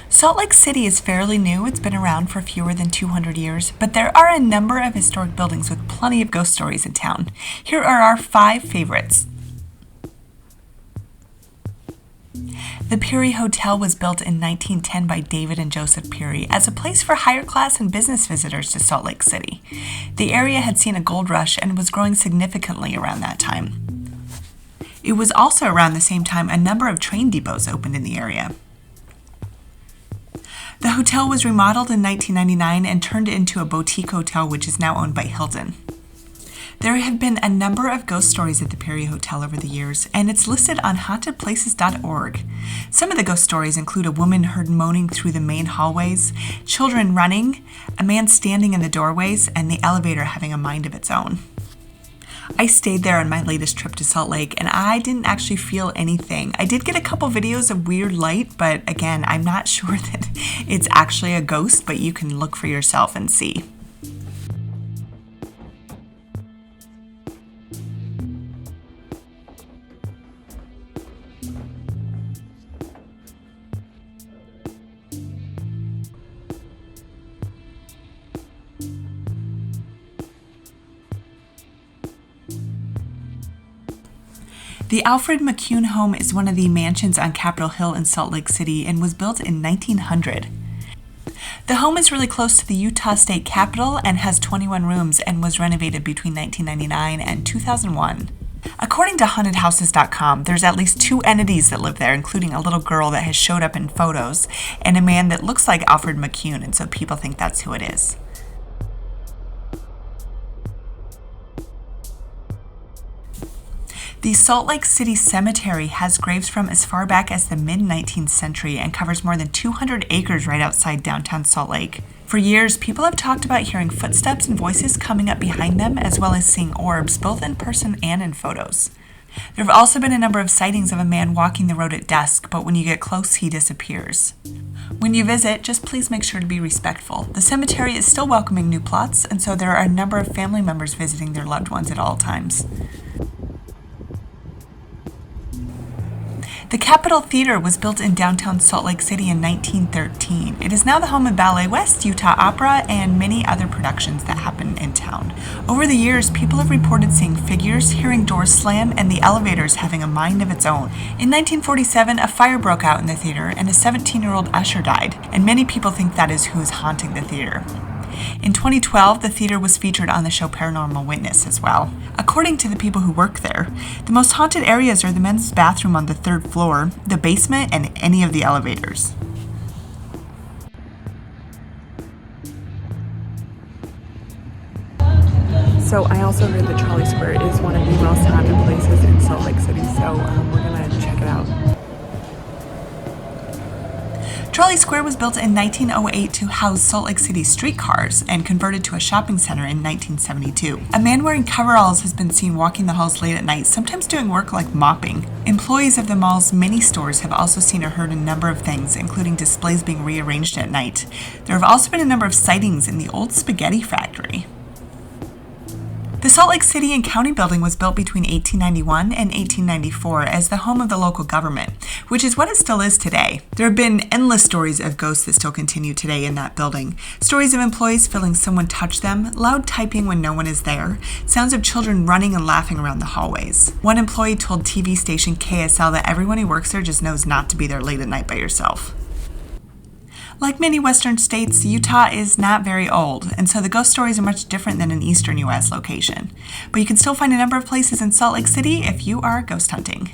Salt Lake City is fairly new. It's been around for fewer than 200 years, but there are a number of historic buildings with plenty of ghost stories in town. Here are our 5 favorites. The Peery Hotel was built in 1910 by David and Joseph Peery as a place for higher class and business visitors to Salt Lake City. The area had seen a gold rush and was growing significantly around that time. It was also around the same time a number of train depots opened in the area. The hotel was remodeled in 1999 and turned into a boutique hotel, which is now owned by Hilton. There have been a number of ghost stories at the Peery Hotel over the years, and it's listed on hauntedplaces.org. Some of the ghost stories include a woman heard moaning through the main hallways, children running, a man standing in the doorways, and the elevator having a mind of its own. I stayed there on my latest trip to Salt Lake, and I didn't actually feel anything. I did get a couple videos of weird light, but again, I'm not sure that it's actually a ghost, but you can look for yourself and see. The Alfred McCune home is one of the mansions on Capitol Hill in Salt Lake City and was built in 1900. The home is really close to the Utah State Capitol and has 21 rooms and was renovated between 1999 and 2001. According to hauntedhouses.com, there's at least 2 entities that live there, including a little girl that has showed up in photos and a man that looks like Alfred McCune, and so people think that's who it is. The Salt Lake City Cemetery has graves from as far back as the mid-19th century and covers more than 200 acres right outside downtown Salt Lake. For years, people have talked about hearing footsteps and voices coming up behind them, as well as seeing orbs, both in person and in photos. There have also been a number of sightings of a man walking the road at dusk, but when you get close, he disappears. When you visit, just please make sure to be respectful. The cemetery is still welcoming new plots, and so there are a number of family members visiting their loved ones at all times. The Capitol Theater was built in downtown Salt Lake City in 1913. It is now the home of Ballet West, Utah Opera, and many other productions that happen in town. Over the years, people have reported seeing figures, hearing doors slam, and the elevators having a mind of its own. In 1947, a fire broke out in the theater, and a 17-year-old usher died, and many people think that is who is haunting the theater. In 2012, the theater was featured on the show Paranormal Witness as well. According to the people who work there, the most haunted areas are the men's bathroom on the 3rd floor, the basement, and any of the elevators. So I also heard that Trolley Square is one of the most haunted places in Salt Lake City, so we're going to check it out. Trolley Square was built in 1908 to house Salt Lake City streetcars and converted to a shopping center in 1972. A man wearing coveralls has been seen walking the halls late at night, sometimes doing work like mopping. Employees of the mall's many stores have also seen or heard a number of things, including displays being rearranged at night. There have also been a number of sightings in the old spaghetti factory. The Salt Lake City and County Building was built between 1891 and 1894 as the home of the local government, which is what it still is today. There have been endless stories of ghosts that still continue today in that building. Stories of employees feeling someone touch them, loud typing when no one is there, sounds of children running and laughing around the hallways. One employee told TV station KSL that everyone who works there just knows not to be there late at night by yourself. Like many western states, Utah is not very old, and so the ghost stories are much different than an eastern U.S. location. But you can still find a number of places in Salt Lake City if you are ghost hunting.